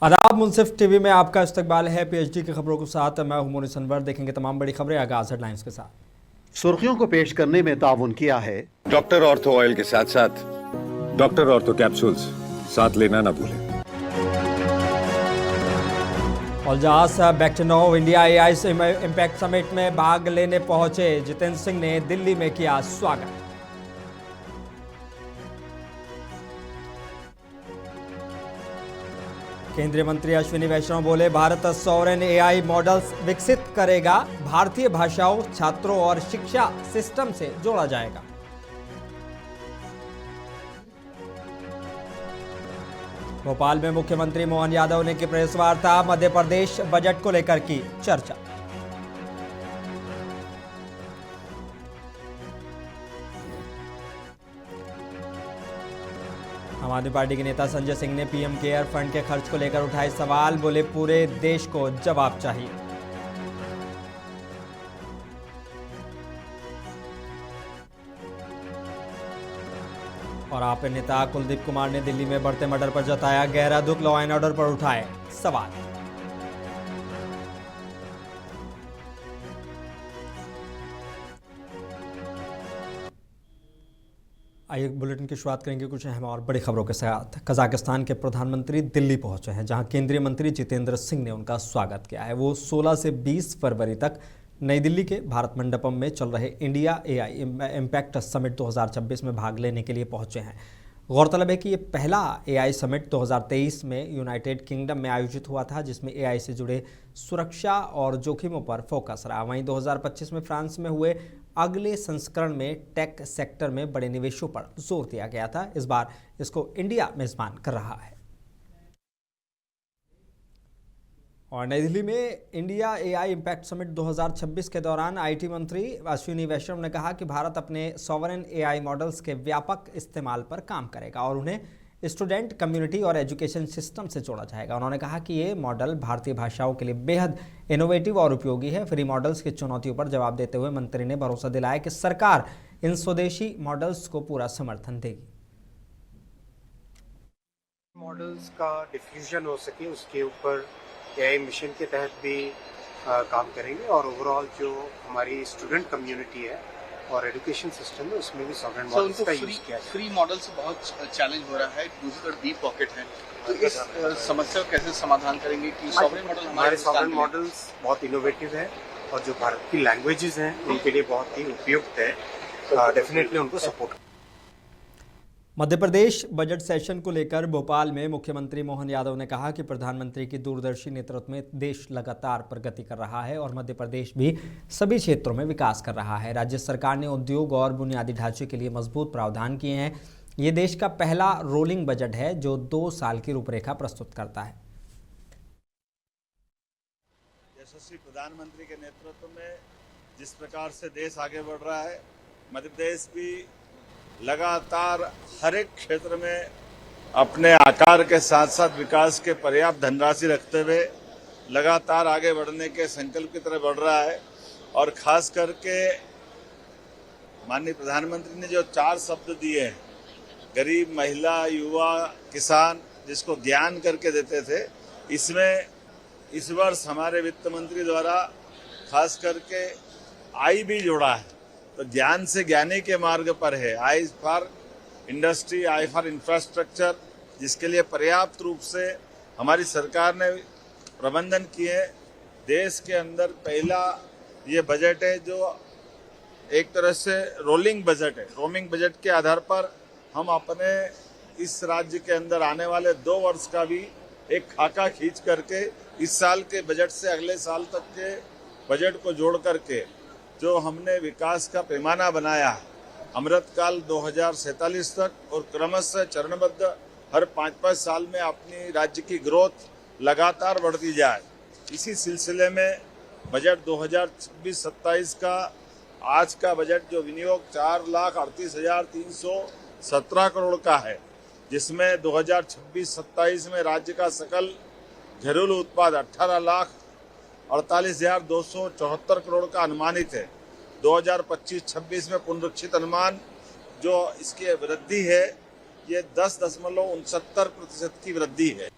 आदाब, मुंसिफ टीवी में आपका इस्तकबाल है। पीएचडी की खबरों के साथ मैं हूं मोनिस अनवर। देखेंगे तमाम बड़ी खबरें। आगाज हेडलाइंस के साथ। सुर्खियों को पेश करने में ताउन किया है डॉक्टर ऑर्थो ऑयल के साथ साथ डॉक्टर ऑर्थो कैप्सूल्स साथ लेना ना भूलें। ऑलजास back to know India AI impact summit में भाग लेने पहुंचे जितेंद्र सिंह ने दिल्ली में किया स्वागत। केंद्रीय मंत्री अश्विनी वैष्णव बोले, भारत सॉवरेन एआई मॉडल्स विकसित करेगा, भारतीय भाषाओं, छात्रों और शिक्षा सिस्टम से जोड़ा जाएगा। भोपाल में मुख्यमंत्री मोहन यादव ने की प्रेस वार्ता, मध्य प्रदेश बजट को लेकर की चर्चा। आम आदमी पार्टी के नेता संजय सिंह ने पीएम केयर फंड के खर्च को लेकर उठाए सवाल, बोले पूरे देश को जवाब चाहिए। और आप नेता कुलदीप कुमार ने दिल्ली में बढ़ते मर्डर पर जताया गहरा दुख, लॉ एंड ऑर्डर पर उठाए सवाल। आइए बुलेटिन की शुरुआत करेंगे कुछ अहम और बड़ी खबरों के साथ। कजाकिस्तान के प्रधानमंत्री दिल्ली पहुंचे हैं, जहां केंद्रीय मंत्री जितेंद्र सिंह ने उनका स्वागत किया है। वो 16 से 20 फरवरी तक नई दिल्ली के भारत मंडपम में चल रहे इंडिया एआई इम्पैक्ट समिट 2026 में भाग लेने के लिए पहुंचे हैं। गौरतलब है कि ये पहला एआई समिट 2023 में यूनाइटेड किंगडम में आयोजित हुआ था, जिसमें एआई से जुड़े सुरक्षा और जोखिमों पर फोकस रहा। वहीं 2025 में फ्रांस में हुए अगले संस्करण में टेक सेक्टर में बड़े निवेशों पर जोर दिया गया था। इस बार इसको इंडिया मेजबान कर रहा है। और नई दिल्ली में इंडिया एआई इम्पैक्ट समिट 2026 के दौरान आईटी मंत्री अश्विनी वैष्णव ने कहा कि भारत अपने सॉवरेन एआई मॉडल्स के व्यापक इस्तेमाल पर काम करेगा और उन्हें स्टूडेंट कम्युनिटी और एजुकेशन सिस्टम से जोड़ा जाएगा। उन्होंने कहा कि ये मॉडल भारतीय भाषाओं के लिए बेहद इनोवेटिव और उपयोगी है। फ्री मॉडल्स की चुनौतियों पर जवाब देते हुए मंत्री ने भरोसा दिलाया कि सरकार इन स्वदेशी मॉडल्स को पूरा समर्थन देगी। मॉडल्स का डिफ्यूजन हो सके उसके ऊपर एआई मिशन के तहत भी काम करेंगे और ओवरऑल जो हमारी स्टूडेंट कम्युनिटी है और एजुकेशन सिस्टम है उसमें भी सॉवरेन मॉडल्स का यूज किया जाए। फ्री मॉडल से बहुत चैलेंज हो रहा है, दूसरी तरफ डीप पॉकेट है, तो इस समस्या को कैसे समाधान करेंगे कि सॉवरेन मॉडल हमारे सॉवरेन मॉडल्स बहुत इनोवेटिव है और जो भारत की लैंग्वेजेस हैं उनके लिए बहुत ही उपयुक्त है। डेफिनेटली उनको support. Madhya Pradesh budget session को लेकर भोपाल में मुख्यमंत्री मोहन यादव ने कहा कि प्रधानमंत्री की दूरदर्शी नेतृत्व में देश लगातार प्रगति कर रहा है और मध्य प्रदेश भी सभी क्षेत्रों में विकास कर रहा है। राज्य सरकार ने उद्योग और बुनियादी ढांचे के लिए मजबूत प्रावधान किए हैं। ये देश का पहला रोलिंग बजट है जो 2 साल की रूपरेखा प्रस्तुत करता है। यशस्वी प्रधानमंत्री के नेतृत्व में जिस प्रकार से देश आगे बढ़ रहा है, मध्य प्रदेश भी लगातार हर एक क्षेत्र में अपने आकार के साथ साथ विकास के पर्याप्त धनराशि रखते हुए लगातार आगे बढ़ने के संकल्प की तरफ बढ़ रहा है। और खास करके माननीय प्रधानमंत्री ने जो 4 शब्द दिए हैं, गरीब, महिला, युवा, किसान, जिसको ज्ञान करके देते थे, इसमें इस वर्ष हमारे वित्त मंत्री द्वारा खास करके आई भी जोड़ा है। तो ज्ञान से ज्ञानी के मार्ग पर है। AI for industry, AI for infrastructure, जिसके लिए पर्याप्त रूप से हमारी सरकार ने प्रबंधन किए। देश के अंदर पहला ये बजट है जो एक तरह से रोलिंग बजट है। रोमिंग बजट के आधार पर हम अपने इस राज्य के अंदर आने वाले 2 वर्ष का भी एक खाका खींच करके इस साल के बजट से अगले साल तक के बजट को जोड़ करके जो हमने विकास का पैमाना बनाया है, अमृतकाल 2047 तक और क्रमशः चरणबद्ध हर 5-5 साल में अपनी राज्य की ग्रोथ लगातार बढ़ती जाए। इसी सिलसिले में बजट 2026-27 का आज का बजट जो विनियोग 4,38,317 करोड़ का है, जिसमें 2026-27 में राज्य का सकल घरेलू उत्पाद 18,48,274 करोड़ का अनुमानित है। 2025-26 में पुनरीक्षित अनुमान जो इसकी वृद्धि है ये 10.69% की वृद्धि है।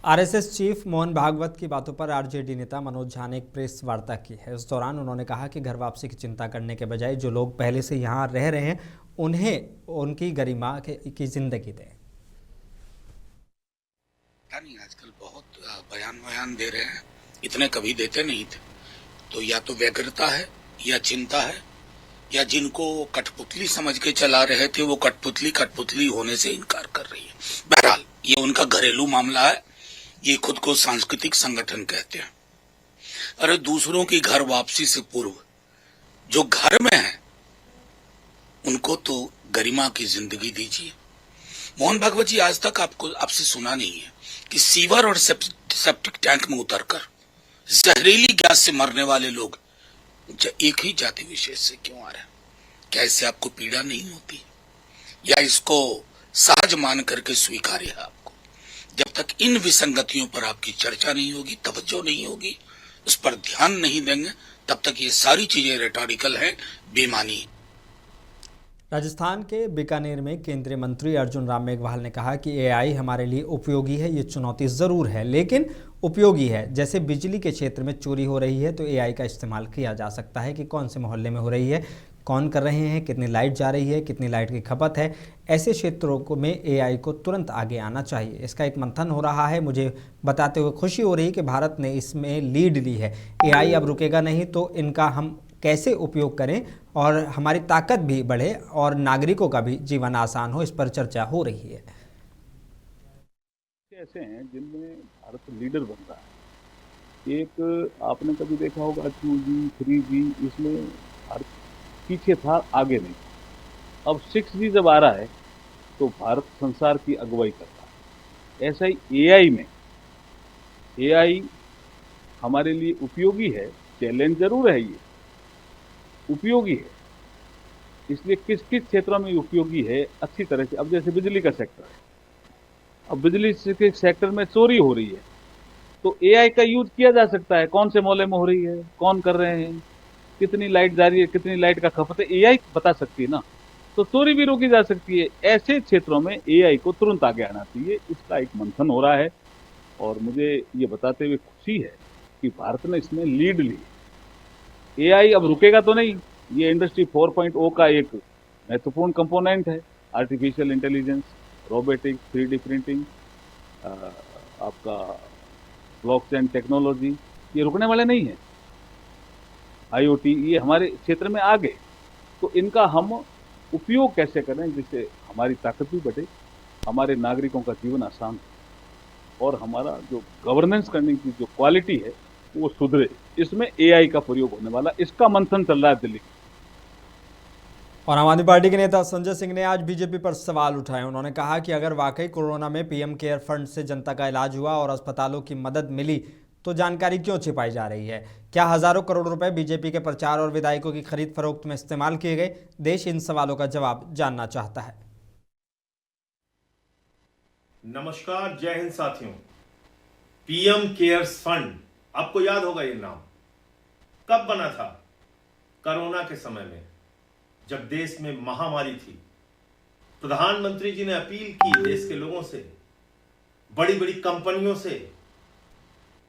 आरएसएस चीफ मोहन भागवत की बातों पर आरजेडी नेता मनोज झा ने एक प्रेस वार्ता की है। इस दौरान उन्होंने कहा कि घर वापसी की चिंता करने के बजाय जो लोग पहले से यहाँ रह रहे हैं उन्हें उनकी गरिमा की जिंदगी दें। नहीं, आजकल बहुत बयान दे रहे हैं, इतने कभी देते नहीं थे। तो या तो व्यग्रता है या चिंता है, या जिनको कठपुतली समझ के चला रहे थे वो कठपुतली होने से इनकार कर रही है। बहरहाल ये उनका घरेलू मामला है, ये खुद को सांस्कृतिक संगठन कहते हैं। अरे दूसरों की घर वापसी से पूर्व जो घर में है उनको तो गरिमा की जिंदगी दीजिए। मोहन भागवत जी आज तक आपसे सुना नहीं है कि सीवर और सेप्टिक टैंक में उतरकर जहरीली गैस से मरने वाले लोग एक ही जाति विशेष से क्यों आ रहे हैं? क्या इससे आपको पीड़ा नहीं होती, या इसको सहज मान करके स्वीकार्य है आपको? जब तक इन विसंगतियों पर आपकी चर्चा नहीं होगी, तवज्जो नहीं होगी, उस पर ध्यान नहीं देंगे, तब तक ये सारी चीजें रेटोरिकल है, बेमानी है। राजस्थान के बीकानेर में केंद्रीय मंत्री अर्जुन राम मेघवाल ने कहा कि एआई हमारे लिए उपयोगी है। ये चुनौती ज़रूर है लेकिन उपयोगी है। जैसे बिजली के क्षेत्र में चोरी हो रही है तो एआई का इस्तेमाल किया जा सकता है कि कौन से मोहल्ले में हो रही है, कौन कर रहे हैं, कितनी लाइट जा रही है, कितनी लाइट की खपत है। ऐसे क्षेत्रों को में एआई को तुरंत आगे आना चाहिए। इसका एक मंथन हो रहा है। मुझे बताते हुए खुशी हो रही है कि भारत ने इसमें लीड ली है। एआई अब रुकेगा नहीं, तो इनका हम कैसे उपयोग करें और हमारी ताकत भी बढ़े और नागरिकों का भी जीवन आसान हो, इस पर चर्चा हो रही है। ऐसे हैं जिनमें भारत लीडर बन रहा है। एक आपने कभी देखा होगा 2G 3G, इसमें भारत पीछे था, आगे नहीं। अब 6G जब आ रहा है तो भारत संसार की अगुवाई कर रहा है। ऐसा ही एआई में, एआई हमारे लिए उपयोगी है। चैलेंज जरूर है, ये उपयोगी है। इसलिए किस किस क्षेत्रों में उपयोगी है अच्छी तरह से। अब जैसे बिजली का सेक्टर है, अब बिजली के सेक्टर में चोरी हो रही है तो एआई का यूज किया जा सकता है। कौन से मोहल्ले में हो रही है, कौन कर रहे हैं, कितनी लाइट जा रही है, कितनी लाइट का खपत है, एआई बता सकती है ना, तो चोरी भी रोकी जा सकती है। ऐसे क्षेत्रों में एआई को तुरंत आगे आना चाहिए। इसका एक मंथन हो रहा है और मुझे ये बताते हुए खुशी है कि भारत ने इसमें लीड ली। एआई अब रुकेगा तो नहीं, ये इंडस्ट्री 4.0 का एक महत्वपूर्ण कंपोनेंट है। Artificial intelligence, robotics, 3D printing, आपका ब्लॉकचेन टेक्नोलॉजी, ये रुकने वाले नहीं है। IoT, ये हमारे क्षेत्र में आ गए, तो इनका हम उपयोग कैसे करें जिससे हमारी ताकत भी बढ़े, हमारे नागरिकों का जीवन आसान हो और हमारा जो गवर्नेंस करने की जो क्वालिटी है वो सुधरे। इसमें एआई का प्रयोग होने वाला, इसका मंथन चल रहा है दिल्ली। और आम आदमी पार्टी के नेता संजय सिंह ने आज बीजेपी पर सवाल उठाए। उन्होंने कहा कि अगर वाकई कोरोना में पीएम केयर फंड से जनता का इलाज हुआ और अस्पतालों की मदद मिली तो जानकारी क्यों छिपाई जा रही है? क्या हजारों करोड़ रुपए बीजेपी के प्रचार और विधायकों की खरीद फरोख्त में इस्तेमाल किए गए? देश इन सवालों का जवाब जानना चाहता है। नमस्कार, जय हिंद साथियों। पीएम केयर्स फंड, आपको याद होगा ये नाम कब बना था? कोरोना के समय में, जब देश में महामारी थी। प्रधानमंत्री जी ने अपील की देश के लोगों से, बड़ी बड़ी कंपनियों से,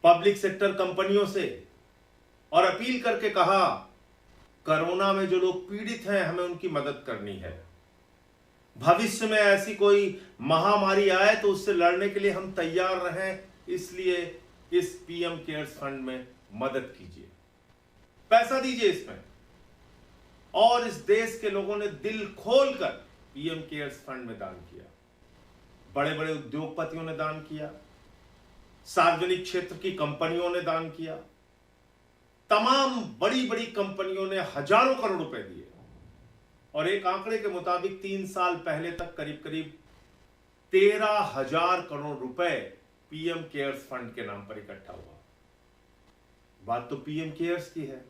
पब्लिक सेक्टर कंपनियों से, और अपील करके कहा कोरोना में जो लोग पीड़ित हैं हमें उनकी मदद करनी है। भविष्य में ऐसी कोई महामारी आए तो उससे लड़ने के लिए हम तैयार रहें, इसलिए इस पीएम केयर्स फंड में मदद कीजिए, पैसा दीजिए इसमें। और इस देश के लोगों ने दिल खोलकर पीएम केयर्स फंड में दान किया। बड़े बड़े उद्योगपतियों ने दान किया, सार्वजनिक क्षेत्र की कंपनियों ने दान किया, तमाम बड़ी बड़ी कंपनियों ने हजारों करोड़ रुपए दिए। और एक आंकड़े के मुताबिक 3 साल पहले तक करीब करीब 13,000 करोड़ रुपए पीएम केयर्स फंड के नाम पर इकट्ठा हुआ। बात तो पीएम केयर्स की है।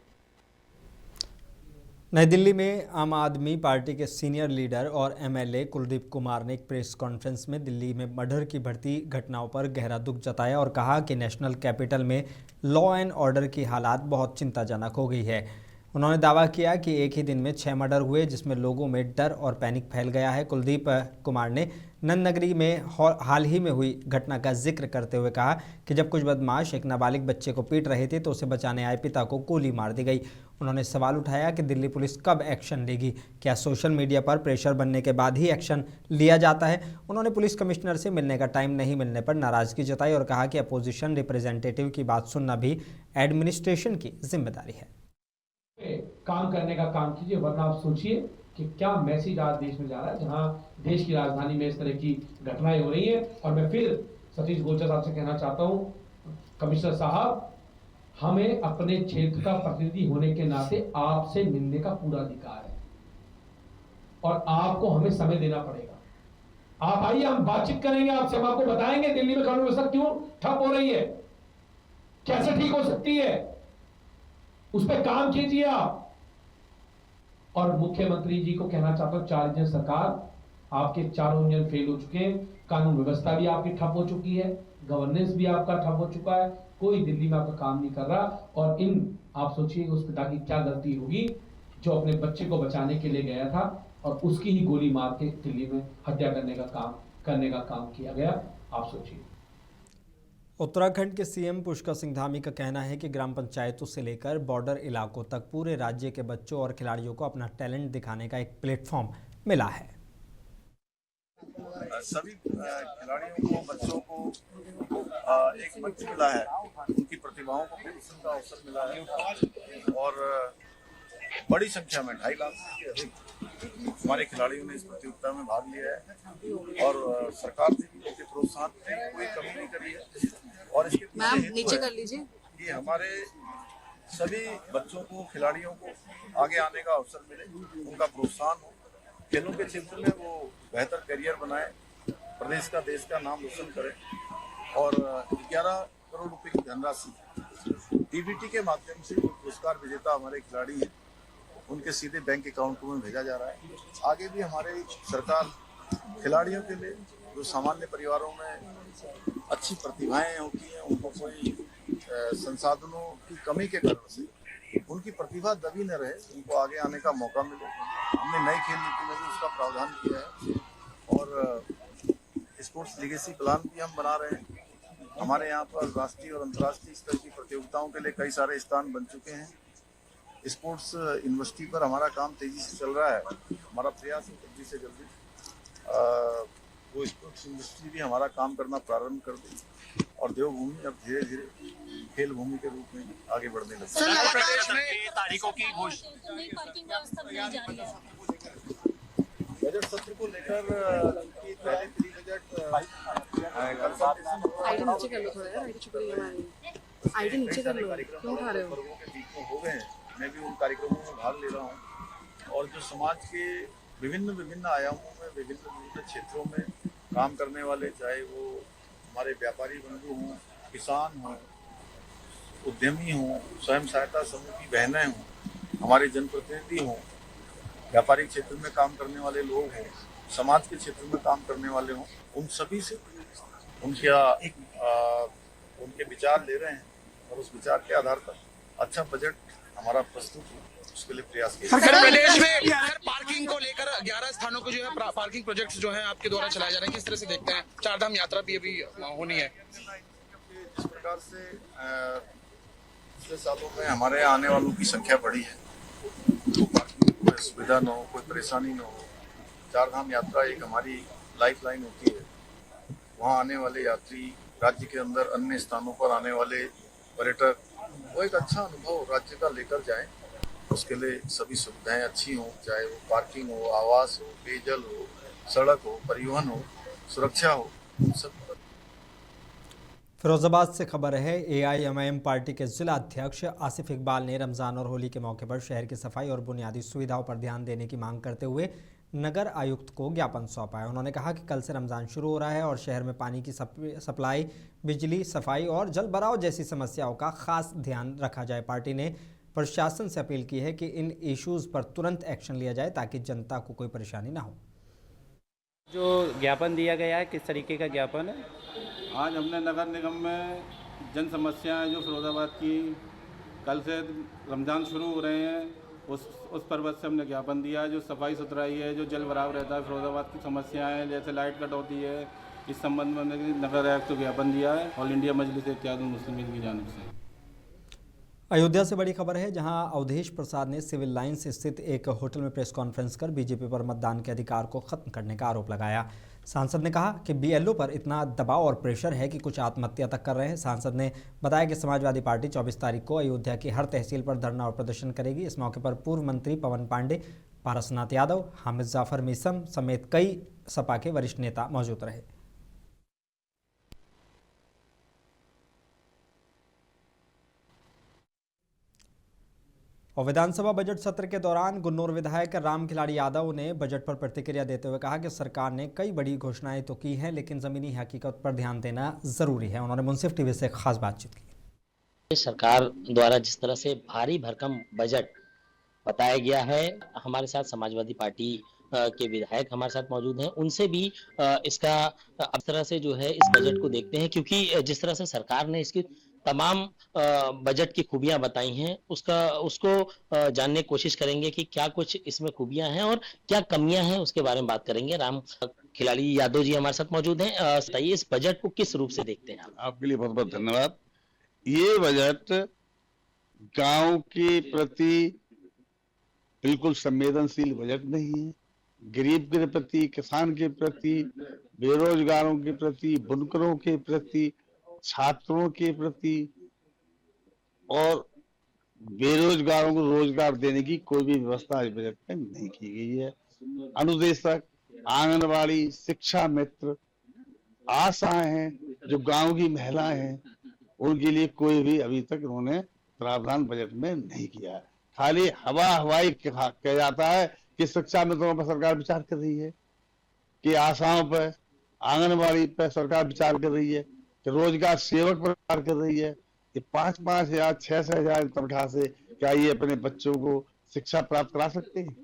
नई दिल्ली में आम आदमी पार्टी के सीनियर लीडर और एमएलए कुलदीप कुमार ने एक प्रेस कॉन्फ्रेंस में दिल्ली में मर्डर की बढ़ती घटनाओं पर गहरा दुख जताया और कहा कि नेशनल कैपिटल में लॉ एंड ऑर्डर की हालात बहुत चिंताजनक हो गई है। उन्होंने दावा किया कि एक ही दिन में 6 मर्डर हुए, जिसमें लोगों में डर और पैनिक फैल गया है। कुलदीप कुमार ने नंदनगरी में हाल ही में हुई घटना का जिक्र करते हुए कहा कि जब कुछ बदमाश एक नाबालिग बच्चे को पीट रहे थे तो उसे बचाने आए पिता को गोली मार दी गई। उन्होंने सवाल उठाया कि दिल्ली पुलिस कब एक्शन लेगी, क्या सोशल मीडिया पर प्रेशर बनने के बाद ही एक्शन लिया जाता है। उन्होंने पुलिस कमिश्नर से मिलने का टाइम नहीं मिलने पर नाराजगी जताई और कहा कि अपोजिशन रिप्रेजेंटेटिव की बात सुनना भी एडमिनिस्ट्रेशन की जिम्मेदारी है। काम करने का काम कीजिए, वरना आप सोचिए कि क्या मैसेज आज देश में जा रहा है, जहां देश की राजधानी में इस तरह की घटनाएं हो रही हैं। और मैं फिर सतीश गोलचा साहब से कहना चाहता हूं, कमिश्नर साहब, हमें अपने क्षेत्र का प्रतिनिधि होने के नाते आपसे मिलने का पूरा अधिकार है और आपको हमें समय देना पड़ेगा। आप आइए, हम बातचीत करेंगे आपसे, हम आपको बताएंगे दिल्ली में कानून व्यवस्था क्यों ठप हो रही है, कैसे ठीक हो सकती है, उस पर काम कीजिए आप। और मुख्यमंत्री जी को कहना चाहता हूं, 4 इंजन सरकार, आपके चारों इंजन फेल हो चुके हैं, कानून व्यवस्था भी आपकी ठप हो चुकी है, गवर्नेंस भी आपका ठप हो चुका है, कोई दिल्ली में आपका काम नहीं कर रहा। और आप सोचिए उस पिता की क्या गलती होगी जो अपने बच्चे को बचाने के लिए गया था और उसकी ही गोली मार के दिल्ली में हत्या करने का काम किया गया। आप सोचिए। उत्तराखंड के सीएम पुष्कर सिंह धामी का कहना है कि ग्राम पंचायतों से लेकर बॉर्डर इलाकों तक पूरे राज्य के बच्चों और खिलाड़ियों को अपना टैलेंट दिखाने का एक प्लेटफॉर्म मिला है। सभी खिलाड़ियों को, बच्चों को एक मंच मिला है, उनकी प्रतिभाओं को प्रदर्शन का अवसर मिला है और बड़ी संख्या में 2.5 लाख से अधिक हमारे खिलाड़ियों ने इस प्रतियोगिता में भाग लिया है और सरकार ने भी उनके प्रोत्साहन में कोई कमी नहीं करी है। और इसके पीछे नीचे कर लीजिए कि हमारे सभी बच्चों को, खिलाड़ियों को आगे आने का अवसर मिले, उनका प्रोत्साहन हो, खेलों के क्षेत्र में वो बेहतर करियर बनाए, प्रदेश का, देश का नाम रोशन करें। और 11 करोड़ रुपए की धनराशि डीबीटी के माध्यम से जो पुरस्कार विजेता हमारे खिलाड़ी हैं उनके सीधे बैंक अकाउंटों में भेजा जा रहा है। आगे भी हमारे सरकार खिलाड़ियों के लिए, जो सामान्य परिवारों में अच्छी प्रतिभाएं होती हैं, उनको कोई संसाधनों की कमी के कारण से उनकी प्रतिभा दबी न रहे, उनको आगे आने का मौका मिले। हमने नई खेल नीति में भी उसका प्रावधान किया है और स्पोर्ट्स लीगेसी प्लान भी हम बना रहे हैं। हमारे यहाँ पर राष्ट्रीय और अंतर्राष्ट्रीय स्तर की प्रतियोगिताओं के लिए कई सारे स्थान बन चुके हैं। स्पोर्ट्स यूनिवर्सिटी पर हमारा काम तेजी से चल रहा है। हमारा प्रयास है जल्दी से जल्दी वो स्पोर्ट्स यूनिवर्सिटी भी हमारा काम करना प्रारंभ कर दी और देवभूमि अब धीरे धीरे खेल भूमि के रूप में आगे बढ़ने लगी। प्रदेश में तारीखों की घोषणा, बजट सत्र को लेकर पहले प्री बजट हो गए हैं। मैं भी उन कार्यक्रमों में भाग ले रहा हूँ और जो समाज के विभिन्न आयामों में, विभिन्न क्षेत्रों में काम करने वाले, चाहे वो हमारे व्यापारी बंधु हों, किसान हों, उद्यमी हों, स्वयं सहायता समूह की बहनें हों, हमारे जनप्रतिनिधि हों, व्यापारिक क्षेत्र में काम करने वाले लोग हों, समाज के क्षेत्र में काम करने वाले हों, उन सभी से उनके विचार ले रहे हैं और उस विचार के आधार पर अच्छा बजट हमारा प्रस्तुत हो, उसके लिए प्रयास किया। प्रदेश में पार्किंग को लेकर 11 स्थानों को जो है पार्किंग प्रोजेक्ट्स जो है आपके द्वारा चलाए जा रहे हैं, किस तरह से देखते हैं? 4 धाम यात्रा भी अभी होनी है। जिस प्रकार से पिछले सालों में हमारे यहाँ आने वालों की संख्या बढ़ी है, तो पार्किंग की कोई सुविधा न हो, कोई परेशानी न हो। 4 धाम यात्रा एक हमारी लाइफ लाइन होती है। वहाँ आने वाले यात्री, राज्य के अंदर अन्य स्थानों पर आने वाले पर्यटक, वो एक अच्छा अनुभव राज्य का लेकर जाएं। उसके लिए सभी सुविधाएं अच्छी हों, चाहे वो पार्किंग हो, आवास हो, पेयजल हो, सड़क हो, परिवहन हो, सुरक्षा हो, सब। फिरोजाबाद से खबर है, एआईएमआईएम पार्टी के जिला अध्यक्ष आसिफ इकबाल ने रमजान और होली के मौके पर शहर की सफाई और बुनियादी सुविधाओं पर ध्यान देने की मांग करते हुए नगर आयुक्त को ज्ञापन सौंपा है। उन्होंने कहा कि कल से रमजान शुरू हो रहा है और शहर में पानी की सप्लाई, बिजली, सफाई और जल भराव जैसी समस्याओं का खास ध्यान रखा जाए। पार्टी ने प्रशासन से अपील की है कि इन इश्यूज पर तुरंत एक्शन लिया जाए ताकि जनता को कोई परेशानी ना हो। जो ज्ञापन दिया गया है, किस तरीके का ज्ञापन है? आज हमने नगर निगम में जन समस्याएं जो फिरोजाबाद की कल से रमज़ान शुरू हो रहे हैं, उस पर्वत से हमने ज्ञापन दिया है। जो सफाई सुथराई है, जो जल भराव रहता है, फिरोजाबाद की समस्याएं जैसे लाइट कटौती है, इस संबंध में हमने नगर आयुक्त को ज्ञापन दिया है ऑल इंडिया मजलिस इत्तेहादुल मुस्लिमीन की जानिब से। अयोध्या से बड़ी खबर है, जहां अवधेश प्रसाद ने सिविल लाइंस स्थित एक होटल में प्रेस कॉन्फ्रेंस कर बीजेपी पर मतदान के अधिकार को खत्म करने का आरोप लगाया। सांसद ने कहा कि बीएलओ पर इतना दबाव और प्रेशर है कि कुछ आत्महत्या तक कर रहे हैं। सांसद ने बताया कि समाजवादी पार्टी 24 तारीख को अयोध्या की हर तहसील पर धरना और प्रदर्शन करेगी। इस मौके पर पूर्व मंत्री पवन पांडे, पारसनाथ यादव, हामिद जाफर मीसम समेत कई सपा के वरिष्ठ नेता मौजूद रहे। और विधानसभा बजट सत्र के दौरान गुन्नौर विधायक राम खिलाड़ी यादव ने बजट पर प्रतिक्रिया देते हुए कहा कि सरकार ने कई बड़ी घोषणाएं तो की हैं, लेकिन ज़मीनी हकीकत पर ध्यान देना ज़रूरी है। उन्होंने मुंसिफ टीवी से खास बातचीत की। सरकार द्वारा जिस तरह से भारी भरकम बजट बताया गया है, हमारे साथ समाजवादी पार्टी के विधायक हमारे साथ मौजूद हैं, उनसे भी इसका इस तरह से जो है इस बजट को देखते हैं, क्योंकि जिस तरह से सरकार ने इसकी तमाम बजट की खूबियां बताई हैं, उसको जानने की कोशिश करेंगे कि क्या कुछ इसमें खूबियां हैं और क्या कमियां हैं, उसके बारे में बात करेंगे। राम खिलाड़ी यादव जी हमारे साथ मौजूद हैं। बताइए इस बजट को किस रूप से देखते हैं आप? आपके लिए बहुत बहुत धन्यवाद। ये बजट गांव के प्रति बिल्कुल संवेदनशील बजट नहीं है। गरीब के प्रति, किसान के प्रति, बेरोजगारों के प्रति, बुनकरों के प्रति, छात्रों के प्रति और बेरोजगारों को रोजगार देने की कोई भी व्यवस्था इस बजट में नहीं की गई है। अनुदेशक, आंगनबाड़ी, शिक्षा मित्र, आशाएं हैं, जो गांव की महिलाएं हैं, उनके लिए कोई भी अभी तक उन्होंने प्रावधान बजट में नहीं किया है। खाली हवाई कहा जाता है कि शिक्षा मित्रों पर सरकार विचार कर रही है, कि आशाओं पर, आंगनबाड़ी पर सरकार विचार कर रही है, कि रोजगार सेवक पर विचार कर रही है। ये 5-5 हजार 6-6 हजार तनख्वाह से क्या ये अपने बच्चों को शिक्षा प्राप्त करा सकते हैं?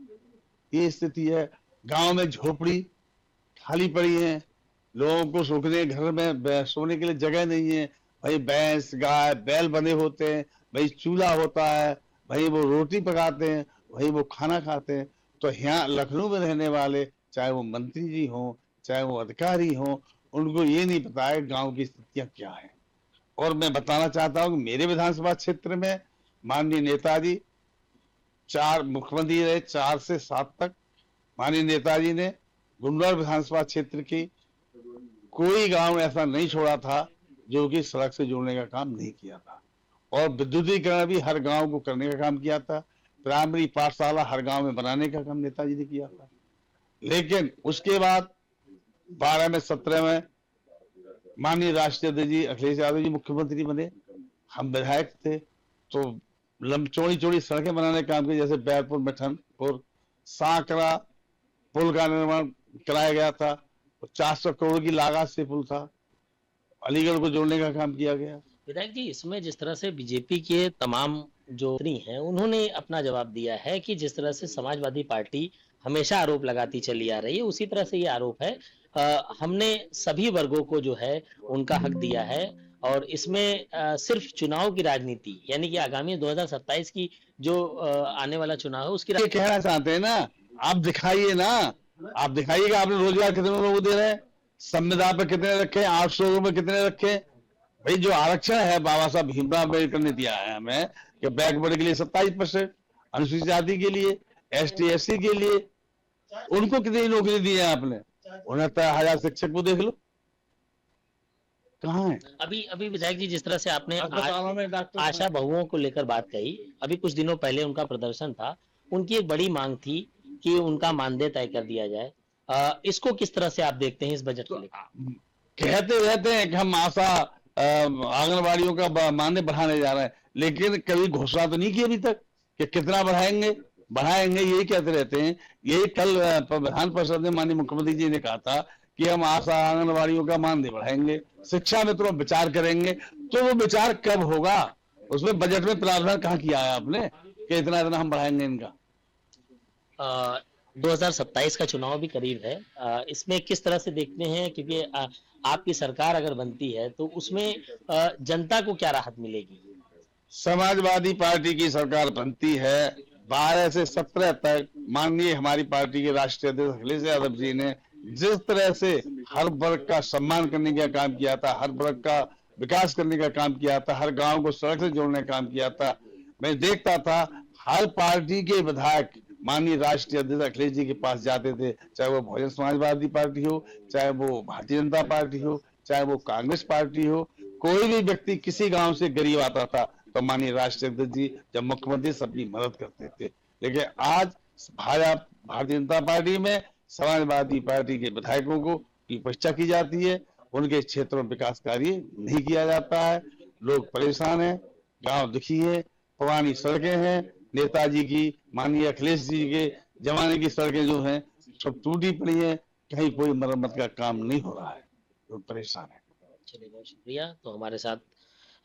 ये स्थिति है। गांव में झोपड़ी खाली पड़ी है, लोगों को सोने घर में सोने के लिए जगह नहीं है। भाई भैंस, गाय, बैल बंधे होते हैं, भाई चूल्हा होता है, भाई वो रोटी पकाते हैं, भाई वो खाना खाते हैं। तो यहाँ लखनऊ में रहने वाले, चाहे वो मंत्री जी हों, चाहे वो अधिकारी हों, उनको ये नहीं पता है गांव की स्थितियां क्या है। और मैं बताना चाहता हूँ कि मेरे विधानसभा क्षेत्र में माननीय नेताजी 4 मुख्यमंत्री रहे, 4 से 7 तक। माननीय नेताजी ने गुन्नौर विधानसभा क्षेत्र की कोई गांव ऐसा नहीं छोड़ा था जो कि सड़क से जोड़ने का काम नहीं किया था। और विद्युतीकरण भी हर गांव को करने का काम किया था। प्राइमरी पाठशाला हर गांव में बनाने का काम नेताजी ने किया था। लेकिन उसके बाद 12 में 17 में माननीय राष्ट्रीय अध्यक्ष जी अखिलेश यादव जी मुख्यमंत्री बने, हम विधायक थे, तो चौड़ी सड़कें बनाने का काम किया। जैसे बैरपुर मिठनपुर सांकरा पुल का निर्माण कराया गया था, 400 करोड़ की लागत से पुल था। अलीगढ़ को जोड़ने का काम किया गया। विधायक जी, इसमें जिस तरह से बीजेपी के तमाम जो हैं, उन्होंने अपना जवाब दिया है कि जिस तरह से समाजवादी पार्टी हमेशा आरोप लगाती चली आ रही है, उसी तरह से ये आरोप है। हमने सभी वर्गों को जो है उनका हक दिया है और इसमें सिर्फ चुनाव की राजनीति, यानी कि आगामी 2027 की जो आने वाला चुनाव है उसकी कहना चाहते हैं ना, आप दिखाइए ना, आप दिखाइएगा आपने रोजगार कितने लोगों को दे रहे हैं, संविदा पर कितने रखे, 800 में कितने रखे। भाई जो आरक्षण है बाबा साहब भीमराव अम्बेडकर ने दिया है हमें कि बैकवर्ड के लिए 27%, अनुसूचित जाति के लिए, ST SC के लिए, उनको कितनी नौकरी दी है आपने? 69,000 शिक्षक को देख लो कहाँ है। अभी विधायक जी, जिस तरह से आपने आशा बहुओं को लेकर बात कही, अभी कुछ दिनों पहले उनका प्रदर्शन था, उनकी एक बड़ी मांग थी कि उनका मानदेय तय कर दिया जाए। इसको किस तरह से आप देखते हैं इस बजट को लेकर? कहते रहते हैं कि हम आशा आंगनबाड़ियों का मानदेय बढ़ाने जा रहे हैं, लेकिन कभी घोषणा तो नहीं की अभी तक कि कितना बढ़ाएंगे, यही कहते रहते हैं। यही कल विधान परिषद में माननीय मुख्यमंत्री जी ने कहा था कि हम आशा आंगनबाड़ियों का मानदेय बढ़ाएंगे, शिक्षा में तो विचार करेंगे। तो वो विचार कब होगा? उसमें बजट में प्रावधान कहाँ किया है आपने कि इतना हम बढ़ाएंगे इनका? 2027 का चुनाव भी करीब है, इसमें किस तरह से देखते हैं? क्योंकि आपकी सरकार अगर बनती है तो उसमें जनता को क्या राहत मिलेगी? समाजवादी पार्टी की सरकार बनती है 12 से 17 तक माननीय हमारी पार्टी के राष्ट्रीय अध्यक्ष अखिलेश यादव जी ने जिस तरह से हर वर्ग का सम्मान करने का काम किया था, हर वर्ग का विकास करने का काम किया था, हर गांव को सड़क से जोड़ने का काम किया था। मैं देखता था हर पार्टी के विधायक माननीय राष्ट्रीय अध्यक्ष अखिलेश जी के पास जाते थे, चाहे वो बहुजन समाजवादी पार्टी हो, चाहे वो भारतीय जनता पार्टी हो, चाहे वो कांग्रेस पार्टी हो। कोई भी व्यक्ति किसी गांव से गरीब आता था तो माननीय राष्ट्रीय अध्यक्ष जी जब मुख्यमंत्री सबकी मदद करते थे। लेकिन आज भारतीय जनता पार्टी में समाजवादी पार्टी के विधायकों को की परीक्षा की जाती है, उनके क्षेत्रों में विकास कार्य नहीं किया जाता है। लोग परेशान हैं, गांव दुखी है, पुरानी सड़कें हैं, नेताजी की माननीय अखिलेश जी के जमाने की सड़कें जो हैं सब टूटी पड़ी हैं, कहीं कोई मरम्मत का काम नहीं हो रहा है, लोग परेशान है। चलिए, बहुत शुक्रिया। तो हमारे साथ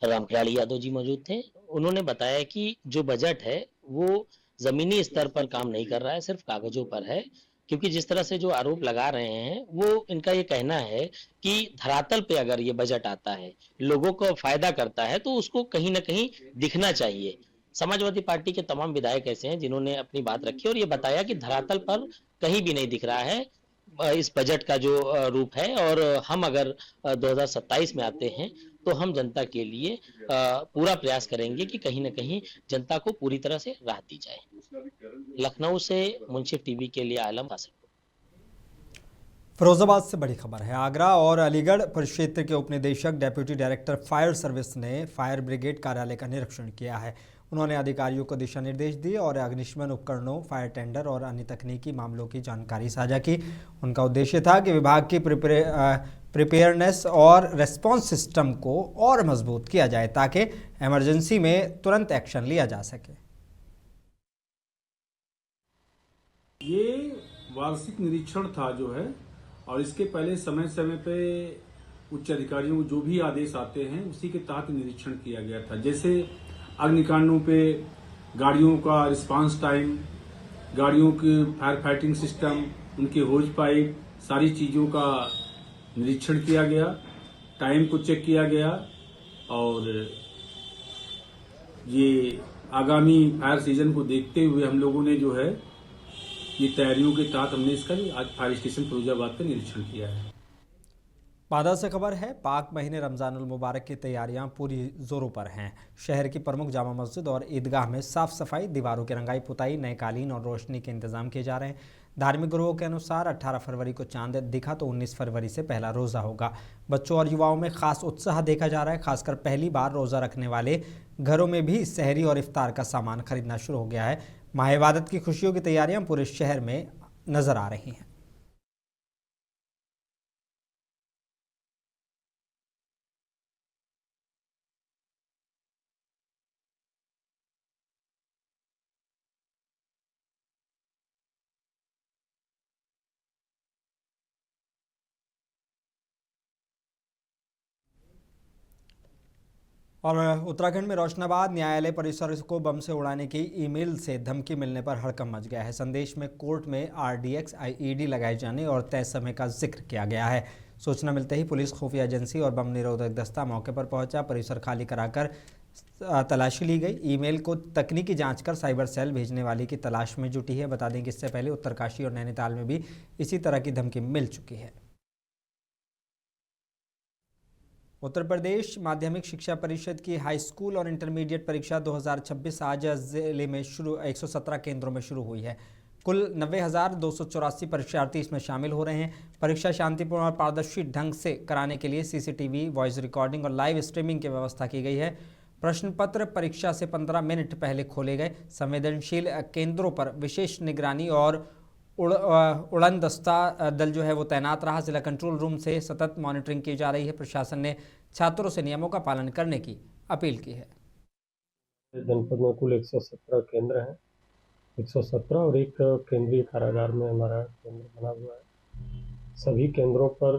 रामखिलाड़ी यादव जी मौजूद थे। उन्होंने बताया कि जो बजट है वो जमीनी स्तर पर काम नहीं कर रहा है, सिर्फ कागजों पर है, क्योंकि जिस तरह से जो आरोप लगा रहे हैं वो इनका ये कहना है कि धरातल पे अगर ये बजट आता है, लोगों को फायदा करता है, तो उसको कहीं ना कहीं दिखना चाहिए। समाजवादी पार्टी के तमाम विधायक ऐसे हैं जिन्होंने अपनी बात रखी और ये बताया कि धरातल पर कहीं भी नहीं दिख रहा है इस बजट का जो रूप है। और हम अगर 2027 में आते हैं तो हम जनता के लिए पूरा प्रयास करेंगे कि कहीं ना कहीं जनता को पूरी तरह से राहत दी जाए। लखनऊ से मुंसिफ टीवी के लिए आलम हासिल। फिरोजाबाद से बड़ी खबर है। आगरा और अलीगढ़ परिक्षेत्र के उपनिदेशक डेप्यूटी डायरेक्टर फायर सर्विस ने फायर ब्रिगेड कार्यालय का निरीक्षण किया है। उन्होंने अधिकारियों को दिशा निर्देश दिए और अग्निशमन उपकरणों, फायर टेंडर और अन्य तकनीकी मामलों की जानकारी साझा की। उनका उद्देश्य था कि विभाग की प्रिपेयरनेस और रेस्पॉन्स सिस्टम को और मजबूत किया जाए ताकि इमरजेंसी में तुरंत एक्शन लिया जा सके। ये वार्षिक निरीक्षण था जो है, और इसके पहले समय समय पे उच्च अधिकारियों को जो भी आदेश आते हैं उसी के तहत निरीक्षण किया गया था। जैसे अग्निकांडों पे गाड़ियों का रिस्पांस टाइम, गाड़ियों के फायर फाइटिंग सिस्टम, उनके होज पाइप, सारी चीज़ों का निरीक्षण किया गया, टाइम को चेक किया गया। और ये आगामी फायर सीजन को देखते हुए हम लोगों ने जो है ये तैयारियों के तहत हमने इसका आज फायर स्टेशन फिरोजाबाद पे निरीक्षण किया है। बादा से खबर है। पाक महीने रमजानुल मुबारक की तैयारियां पूरी जोरों पर हैं। शहर की प्रमुख जामा मस्जिद और ईदगाह में साफ सफाई, दीवारों की रंगाई पुताई, नए कालीन और रोशनी के इंतजाम किए जा रहे हैं। धार्मिक गुरुओं के अनुसार 18 फरवरी को चांद दिखा तो 19 फरवरी से पहला रोज़ा होगा। बच्चों और युवाओं में खास उत्साह देखा जा रहा है। खासकर पहली बार रोज़ा रखने वाले घरों में भी सहरी और इफ्तार का सामान खरीदना शुरू हो गया है। माह इबादत की खुशियों की तैयारियां पूरे शहर में नजर आ रही हैं। और उत्तराखंड में रोशनाबाद न्यायालय परिसर को बम से उड़ाने की ईमेल से धमकी मिलने पर हड़कंप मच गया है। संदेश में कोर्ट में RDX IED लगाए जाने और तय समय का जिक्र किया गया है। सूचना मिलते ही पुलिस, खुफिया एजेंसी और बम निरोधक दस्ता मौके पर पहुंचा। परिसर खाली कराकर तलाशी ली गई। ईमेल को तकनीकी जांच कर साइबर सेल भेजने वाली की तलाश में जुटी है। बता दें कि इससे पहले उत्तरकाशी और नैनीताल में भी इसी तरह की धमकी मिल चुकी है। उत्तर प्रदेश माध्यमिक शिक्षा परिषद की हाई स्कूल और इंटरमीडिएट परीक्षा 2026 आज जिले में 117 केंद्रों में शुरू हुई है। कुल 90,284 परीक्षार्थी इसमें शामिल हो रहे हैं। परीक्षा शांतिपूर्ण और पारदर्शी ढंग से कराने के लिए CCTV, वॉइस रिकॉर्डिंग और लाइव स्ट्रीमिंग की व्यवस्था की गई है। प्रश्न पत्र परीक्षा से 15 मिनट पहले खोले गए। संवेदनशील केंद्रों पर विशेष निगरानी और उड़न दस्ता दल जो है वो तैनात रहा। जिला कंट्रोल रूम से सतत मॉनिटरिंग की जा रही है। प्रशासन ने छात्रों से नियमों का पालन करने की अपील की है। जनपद में कुल 117 केंद्र हैं। 117 और एक केंद्रीय कारागार में हमारा केंद्र बना हुआ है। सभी केंद्रों पर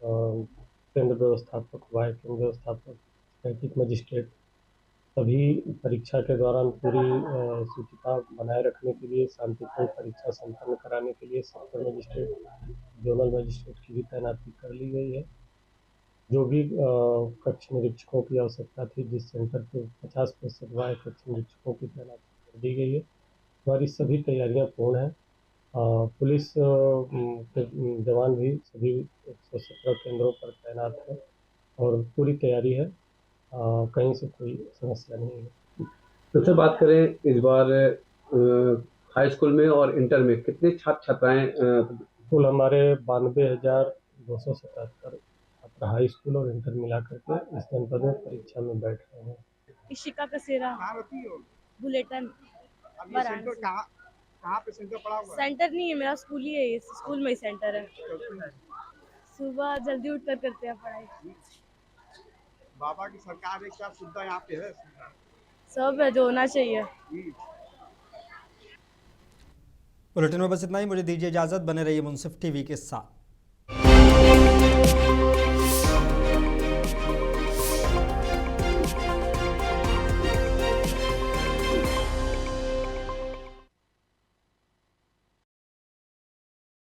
केंद्र व्यवस्थापक, वाह्य केंद्र व्यवस्थापक, नैतिक मजिस्ट्रेट सभी परीक्षा के दौरान पूरी शुचिता बनाए रखने के लिए, शांतिपूर्ण परीक्षा संपन्न कराने के लिए सेक्टर मजिस्ट्रेट, जोनल मजिस्ट्रेट की भी तैनाती कर ली गई है। जो भी कक्ष निरीक्षकों की आवश्यकता थी, जिस सेंटर पे 50% वाय कक्ष निरीक्षकों की तैनाती कर दी गई है, हमारी सभी तैयारियां पूर्ण हैं। पुलिस के जवान भी सभी 117 केंद्रों पर तैनात हैं और पूरी तैयारी है, कहीं से कोई समस्या नहीं है। तो सर बात करें इस बार हाई स्कूल में और इंटर में कितने छात्र छात्राएं कुल हमारे 92,277 छात्र हाई स्कूल और इंटर मिला करके इस जनपद में परीक्षा में बैठ रहे हैं। इशिका कसेरा बुलेटिन वाराणसी। कहाँ पे सेंटर पड़ा हुआ है? सेंटर नहीं है, मेरा स्कूल ही है, ये स्कूल में ही सेंटर है। सुबह जल्दी उठकर करते हैं पढ़ाई। बाबा की सरकार है, क्या सुविधा यहाँ पे है? सब है जो होना चाहिए। बुलेटिन में बस इतना ही। मुझे दीजिए इजाजत, बने रहिए मुंसिफ टीवी के साथ।